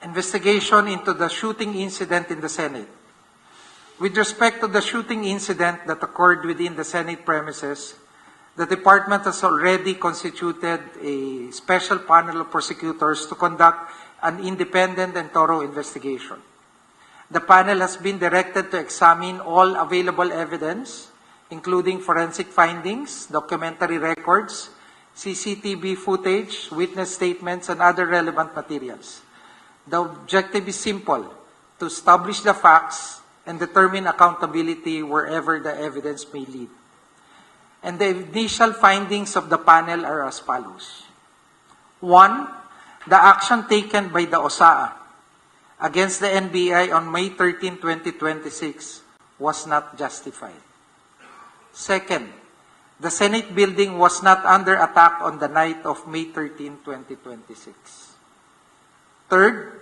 Investigation into the shooting incident in the Senate. With respect to the shooting incident that occurred within the Senate premises, the Department has already constituted a special panel of prosecutors to conduct an independent and thorough investigation. The panel has been directed to examine all available evidence, including forensic findings, documentary records, CCTV footage, witness statements, and other relevant materials. The objective is simple: to establish the facts and determine accountability wherever the evidence may lead. And the initial findings of the panel are as follows. 1. The action taken by the OSAA against the NBI on May 13, 2026 was not justified. Second, the Senate building was not under attack on the night of May 13, 2026. Third,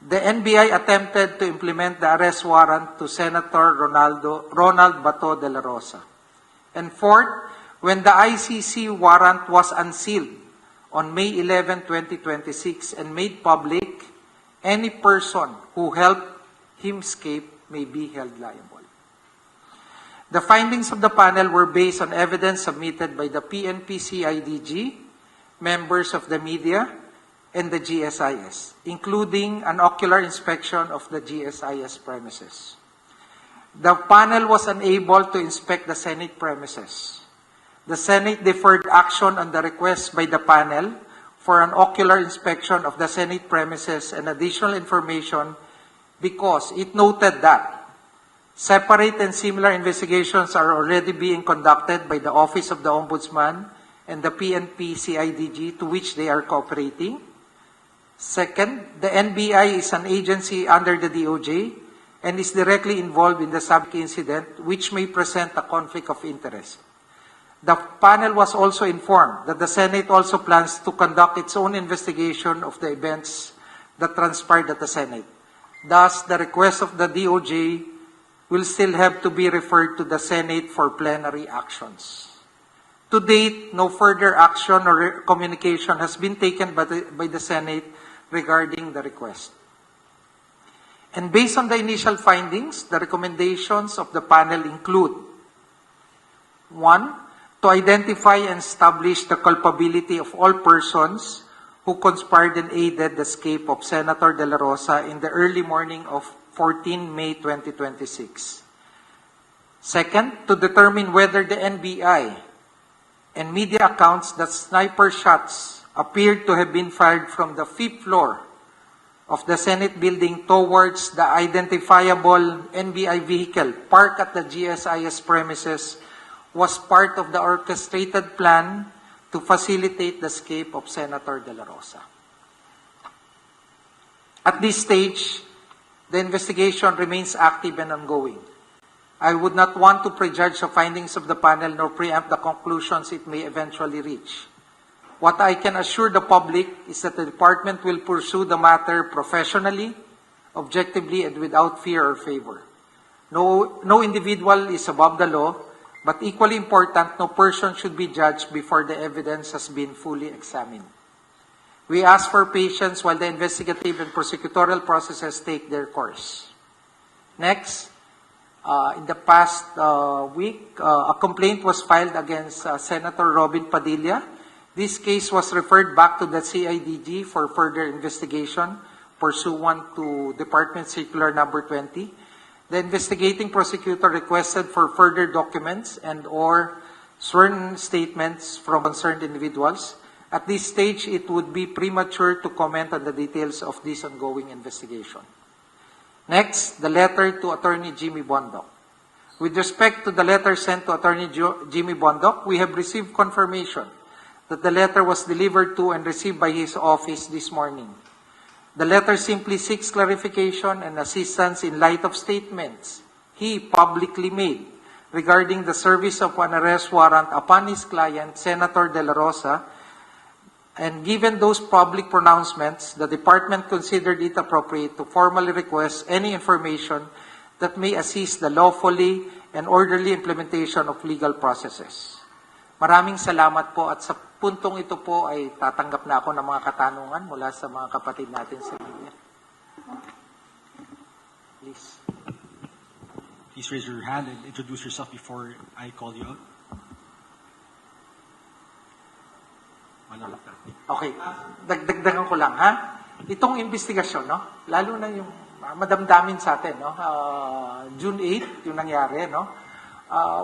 the NBI attempted to implement the arrest warrant to Senator Ronald Bato de la Rosa. And fourth, when the ICC warrant was unsealed on May 11, 2026 and made public, any person who helped him escape may be held liable. The findings of the panel were based on evidence submitted by the PNP-CIDG, members of the media, and the GSIS, including an ocular inspection of the GSIS premises. The panel was unable to inspect the Senate premises. The Senate deferred action on the request by the panel for an ocular inspection of the Senate premises and additional information because it noted that separate and similar investigations are already being conducted by the Office of the Ombudsman and the PNP-CIDG to which they are cooperating. Second, the NBI is an agency under the DOJ and is directly involved in the subject incident, which may present a conflict of interest. The panel was also informed that the Senate also plans to conduct its own investigation of the events that transpired at the Senate. Thus, the request of the DOJ will still have to be referred to the Senate for plenary actions. To date, no further action or communication has been taken by the Senate regarding the request. And based on the initial findings, the recommendations of the panel include: 1. To identify and establish the culpability of all persons who conspired and aided the escape of Senator De La Rosa in the early morning of 14 May 2026. Second, to determine whether the NBI and media accounts that sniper shots appeared to have been fired from the 5th floor of the Senate building towards the identifiable NBI vehicle parked at the GSIS premises was part of the orchestrated plan to facilitate the escape of Senator De La Rosa. At this stage, the investigation remains active and ongoing. I would not want to prejudge the findings of the panel nor preempt the conclusions it may eventually reach. What I can assure the public is that the department will pursue the matter professionally, objectively, and without fear or favor. No individual is above the law, but equally important, no person should be judged before the evidence has been fully examined. We ask for patience while the investigative and prosecutorial processes take their course. Next, in the past week, a complaint was filed against Senator Robin Padilla. This case was referred back to the CIDG for further investigation pursuant to Department Circular Number 20. The investigating prosecutor requested for further documents and or sworn statements from concerned individuals. At this stage, it would be premature to comment on the details of this ongoing investigation. Next, the letter to Attorney Jimmy Bondoc. With respect to the letter sent to Attorney Jimmy Bondoc, we have received confirmation that the letter was delivered to and received by his office this morning. The letter simply seeks clarification and assistance in light of statements he publicly made regarding the service of an arrest warrant upon his client, Senator De La Rosa, and given those public pronouncements, the department considered it appropriate to formally request any information that may assist the lawfully and orderly implementation of legal processes. Maraming salamat po at sa puntong ito po ay tatanggap na ako ng mga katanungan mula sa mga kapatid natin sa media. Please. Please raise your hand and introduce yourself before I call you out. Okay, dagdagan ko lang, ha? Itong investigasyon, no? Lalo na yung madamdamin sa atin, no? June 8, yung nangyari, no?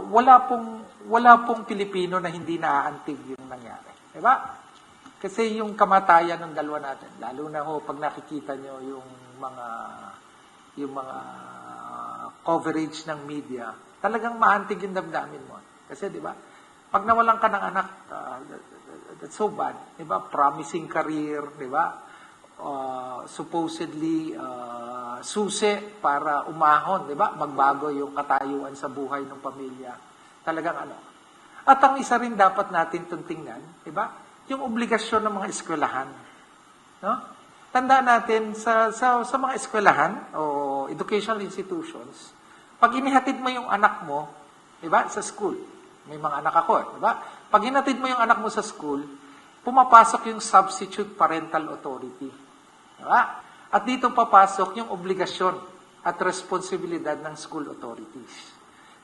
Wala pong Pilipino na hindi naaantig yung nangyari. Diba? Kasi yung kamatayan ng dalawa natin, lalo na pag nakikita nyo yung mga coverage ng media, talagang maantig yung damdamin mo. Kasi, di ba? Pag nawalan ka ng anak, that's so bad. Di ba? Promising career, di ba? Supposedly, susi para umahon, di ba? Magbago yung katayuan sa buhay ng pamilya. Talagang ano. At ang isa rin dapat natin itong tingnan, di ba? Yung obligasyon ng mga eskwelahan. No? Tandaan natin, sa mga eskwelahan o educational institutions, pag inihatid mo yung anak mo, di ba, sa school, may mga anak ako, di ba? Pag inihatid mo yung anak mo sa school, pumapasok yung substitute parental authority. Di ba? At dito papasok yung obligasyon at responsibilidad ng school authorities.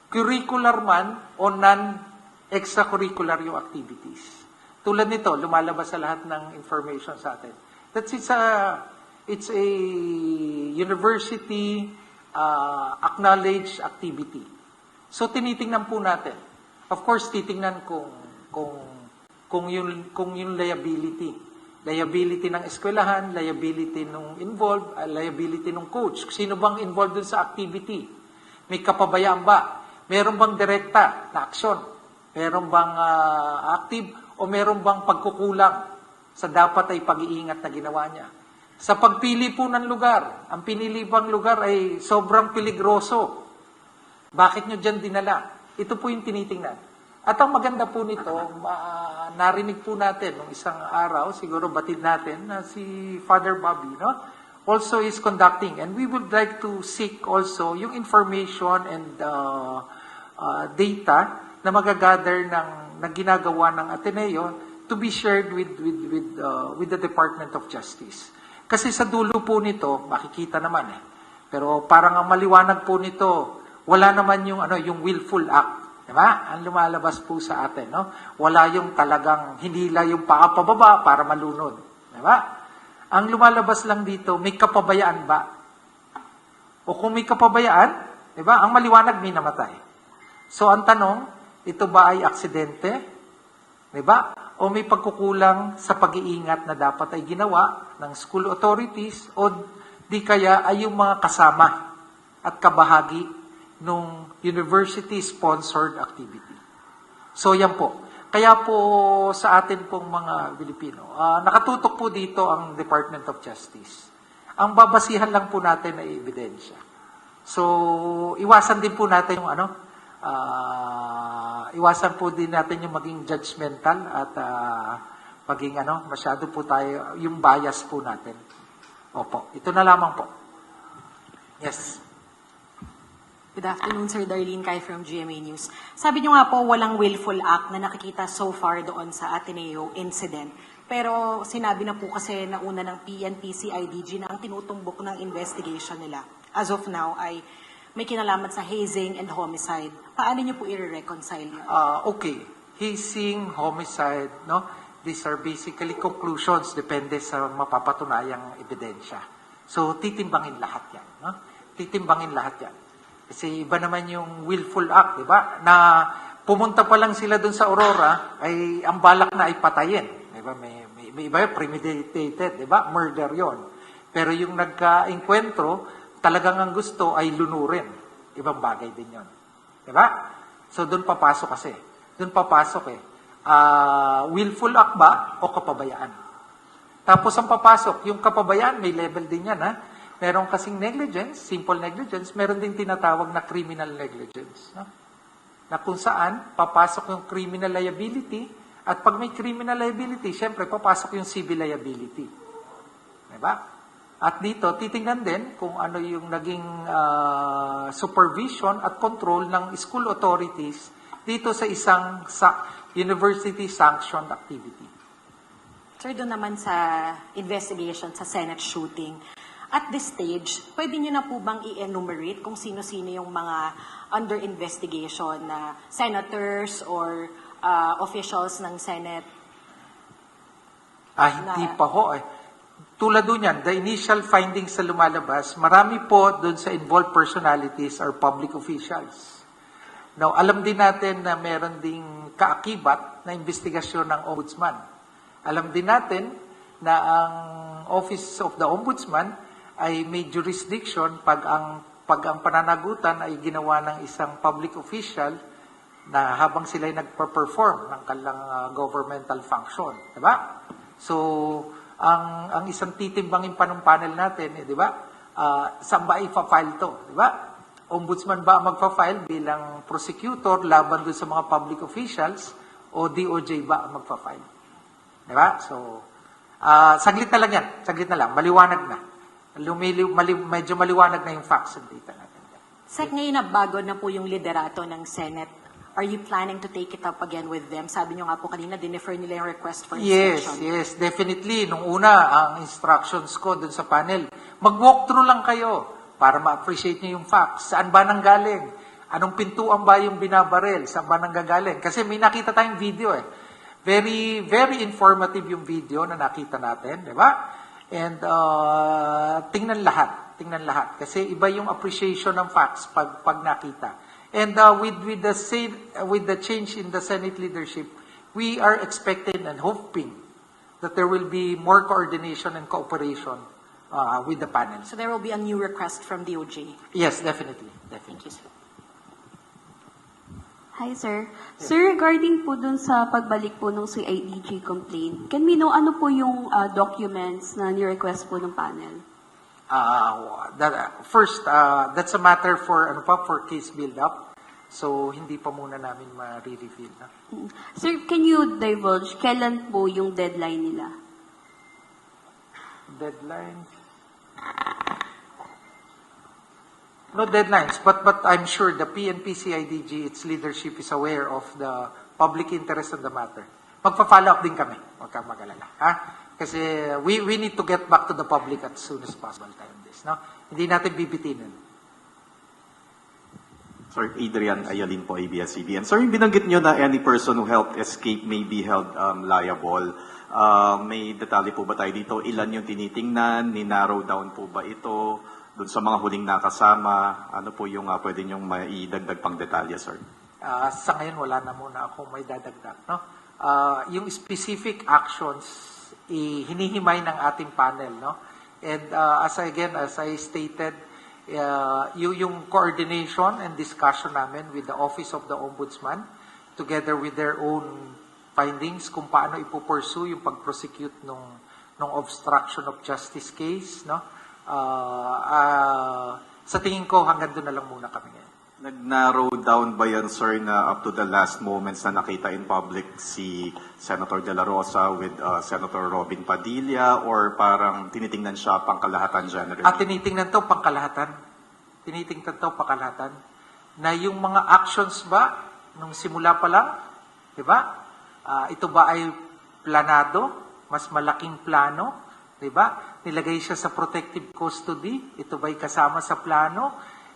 Curricular man o non-extracurricular yung activities. Tulad nito, lumalabas sa lahat ng information sa atin. It's a university acknowledged activity. So tinitingnan po natin. Of course, titingnan kung yung liability. Liability ng eskwelahan, liability nung involved, liability nung coach. Sino bang involved dun sa activity? May kapabayaan ba? Meron bang direkta na aksyon? Meron bang active o meron bang pagkukulang sa dapat ay pag-iingat na ginawa niya? Sa pagpili po ng lugar, ang pinili bang lugar ay sobrang peligroso. Bakit nyo dyan dinala? Ito po yung tinitingnan. At ang maganda po nito, narinig po natin nung isang araw, siguro batid natin, na si Father Bobby, no? Also is conducting. And we would like to seek also yung information and data na magagather na ginagawa ng Ateneo to be shared with the Department of Justice. Kasi sa dulo po nito, makikita naman pero parang ang maliwanag po nito, wala naman yung willful act. Diba? Ang lumalabas po sa atin, no? Wala yung talagang hinila yung paa pababa para malunod. Diba? Ang lumalabas lang dito, may kapabayaan ba? O kung may kapabayaan, diba? Ang maliwanag may namatay. So ang tanong, ito ba ay aksidente? Diba? O may pagkukulang sa pag-iingat na dapat ay ginawa ng school authorities o di kaya ay yung mga kasama at kabahagi nung university-sponsored activity. So yan po. Kaya po sa atin pong mga Pilipino, nakatutok po dito ang Department of Justice. Ang babasihan lang po natin ay ebidensya. So iwasan din po natin yung iwasan po din natin yung maging judgmental at maging masyado po tayo, yung bias po natin. Opo, ito na lamang po. Yes. Good afternoon, Sir Darlene Kai from GMA News. Sabi niyo nga po, walang willful act na nakikita so far doon sa Ateneo incident. Pero sinabi na po kasi nauna ng PNP, CIDG na ang tinutumbok ng investigation nila as of now ay may kinalaman sa hazing and homicide. Paano niyo po i-reconcile yun? Okay. Hazing, homicide, no? These are basically conclusions depende sa mapapatunayang ebidensya. So, titimbangin lahat yan. No? Titimbangin lahat yan. Kasi iba naman yung willful act, di ba? Na pumunta pa lang sila dun sa Aurora, ay ang balak na ay patayin. Di ba? May iba yung premeditated, di ba? Murder yon. Pero yung nagka-enkwentro, talagang ang gusto ay lunurin. Ibang bagay din yon. Diba? So, doon papasok kasi. Doon papasok willful act ba o kapabayaan? Tapos ang papasok, yung kapabayaan, may level din yan, ha? Meron kasing negligence, simple negligence, meron din tinatawag na criminal negligence. No? Na kung saan, papasok yung criminal liability, at pag may criminal liability, syempre, papasok yung civil liability. Diba? At dito, titingnan din kung ano yung naging supervision at control ng school authorities dito sa isang university-sanctioned activity. Sir, doon naman sa investigation sa Senate shooting, At this stage, pwede nyo na po bang i-enumerate kung sino-sino yung mga under investigation na senators or officials ng Senate? Hindi pa ho eh. Tulad doon yan, the initial findings sa lumalabas, marami po doon sa involved personalities or public officials. Now, alam din natin na meron ding kaakibat na investigasyon ng Ombudsman. Alam din natin na ang Office of the Ombudsman ay may jurisdiction pag ang pananagutan ay ginawa ng isang public official na habang sila ay nagpa-perform ng kanilang governmental function. Diba? So, ang isang titimbangin pa ng panel natin, di ba? Saan ba ipa-file to? Di ba? Ombudsman ba magpa-file bilang prosecutor laban doon sa mga public officials o DOJ ba ang magpa-file? Di ba? So, saglit na lang yan. Saglit na lang. Maliwanag na. Medyo maliwanag na yung facts and data natin. Sec, ngayon na bago na po yung liderato ng Senate, are you planning to take it up again with them? Sabi nyo nga po kanina, dinefer nila yung request for inspection. Yes, definitely. Nung una, ang instructions ko dun sa panel, mag-walkthrough lang kayo para ma-appreciate nyo yung facts. Saan ba nanggaling? Anong pintuan ba yung binabarel? Saan ba nanggagaling? Kasi may nakita tayong video eh. Very, very informative yung video na nakita natin, di ba? And tingnan lahat. Kasi iba yung appreciation ng facts pag nakita. And with the change in the Senate leadership, we are expecting and hoping that there will be more coordination and cooperation with the panel. So there will be a new request from DOJ. Yes, definitely. Thank you, sir. Hi, sir. Sir, regarding po dun sa pagbalik po ng CIDG complaint, can we know ano po yung documents na ni-request po ng panel? First, that's a matter for case build-up. So, hindi pa muna namin ma-reveal. Sir, can you divulge kailan po yung deadline nila? Deadlines? No deadlines, but I'm sure the PNP CIDG, its leadership is aware of the public interest in the matter. Magpa-follow up din kami. Huwag kang mag-alala. Kasi we need to get back to the public as soon as possible time this. No? Hindi natin bibitinin. Sir, Adrian Ayalin po, ABS-CBN. Sir, yung binanggit nyo na any person who helped escape may be held liable. May detalye po ba tayo dito? Ilan yung tinitingnan? Ni-narrow down po ba ito? Doon sa mga huling nakasama, ano po yung pwede nyong maidagdag pang detalye, sir? Sa ngayon, wala na muna akong may dadagdag. No? Yung specific actions, hinihimay ng ating panel. No? And as I stated, yung coordination and discussion namin with the Office of the Ombudsman, together with their own findings kung paano ipupursue yung pag-prosecute ng obstruction of justice case. No? Sa tingin ko, hanggang doon na lang muna kami ngayon. Nag-narrow down ba yan, sir, na up to the last moments na nakita in public si Senator De La Rosa with Senator Robin Padilla, or parang tinitingnan siya pangkalahatan generally? Tinitingnan to pangkalahatan. Na yung mga actions ba, nung simula pa lang, di ba? Ito ba ay planado? Mas malaking plano? Di ba? Nilagay siya sa protective custody? Ito ba'y kasama sa plano?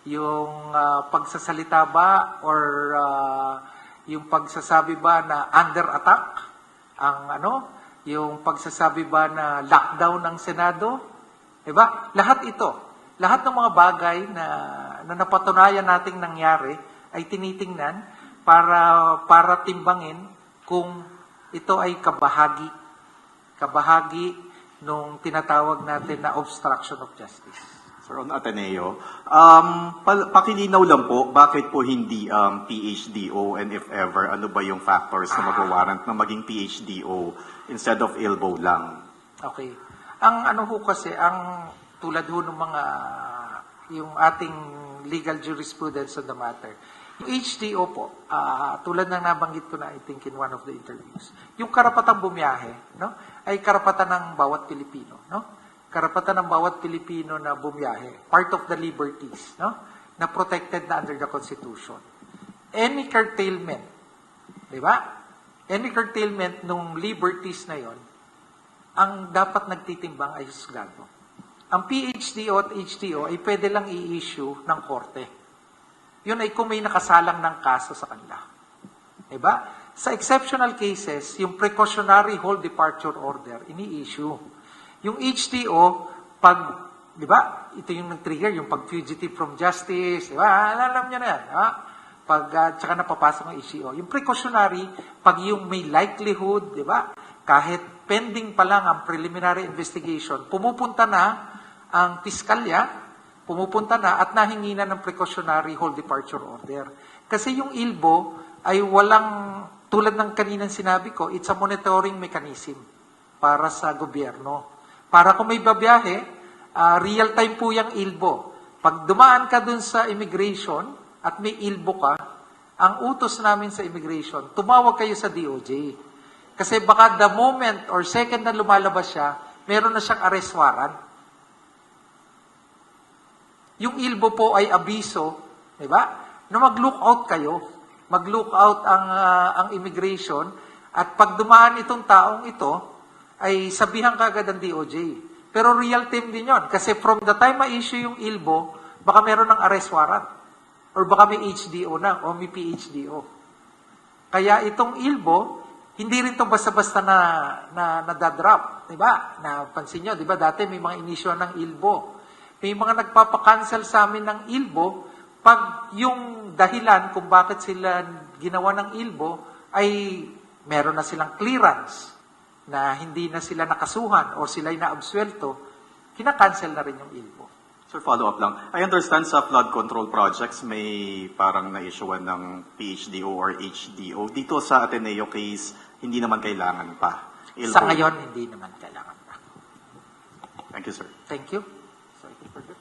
Yung pagsasalita ba or yung pagsasabi ba na under attack? Yung pagsasabi ba na lockdown ng Senado? Di ba? Lahat ng mga bagay na napatunayan nating nangyari ay tinitingnan para timbangin kung ito ay kabahagi nung tinatawag natin na obstruction of justice. Sir, on Ateneo, pakilinaw lang po, bakit po hindi PHDO, and if ever, ano ba yung factors na mag-warrant na maging PHDO instead of ILBO lang? Okay. Ang tulad ho ng yung ating legal jurisprudence on the matter. Yung HDO po, tulad ng nabanggit ko na I think in one of the interviews, yung karapatang bumiyahe, no, ay karapatan ng bawat Pilipino, no? Karapatan ng bawat Pilipino na bumiyahe, part of the liberties, no, na protected na under the Constitution. Any curtailment, di ba? Any curtailment nung liberties na yon, ang dapat nagtitimbang ay husgado. ang PhDO at HDO ay pwede lang i-issue ng korte. Yun ay kung may nakasalang ng kaso sa kanila. Diba? Sa exceptional cases, yung precautionary hold departure order, ini-issue. Yung HDO, pag, di ba, ito yung nag-trigger, yung pag fugitive from justice, di ba, alam nyo na yan, ha? Pag, tsaka napapasok ng HDO. Yung precautionary, pag yung may likelihood, di ba, kahit pending pa lang ang preliminary investigation, pumupunta na ang piskalya, pumupunta na at nahingi na ng precautionary hold departure order. Kasi yung ILBO ay walang, tulad ng kaninang sinabi ko, it's a monitoring mechanism para sa gobyerno. Para kung may babiyahe, real time po yung ILBO. Pag dumaan ka dun sa immigration at may ILBO ka, ang utos namin sa immigration, tumawag kayo sa DOJ. Kasi baka the moment or second na lumalabas siya, meron na siyang arrest warrant. Yung ILBO po ay abiso, di ba? Na mag-look out kayo. Mag-look out ang immigration at pag dumaan itong taong ito, ay sabihan kagad ang DOJ. Pero real time din yon kasi from the time ma-issue yung ILBO, baka meron ng arrest warrant or baka may HDO na o may PhDO. Kaya itong ILBO, hindi rin to basta-basta na nadadrop, 'di ba? Napansin niyo, 'di ba dati may mga inisyu ng ILBO. May mga nagpapa-cancel sa amin ng ILBO pag yung dahilan kung bakit sila ginawa ng ILBO ay meron na silang clearance na hindi na sila nakasuhan o sila ay naabsuelto, kinakancel na rin yung ILBO. Sir, follow-up lang. I understand sa flood control projects may parang na-issuean ng PhDO or HDO. Dito sa Ateneo case, hindi naman kailangan pa. ILBO. Sa ngayon, hindi naman kailangan pa. Thank you, sir. Thank you. Sorry for that.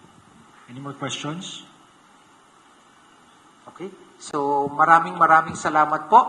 Any more questions? Okay. So, maraming salamat po.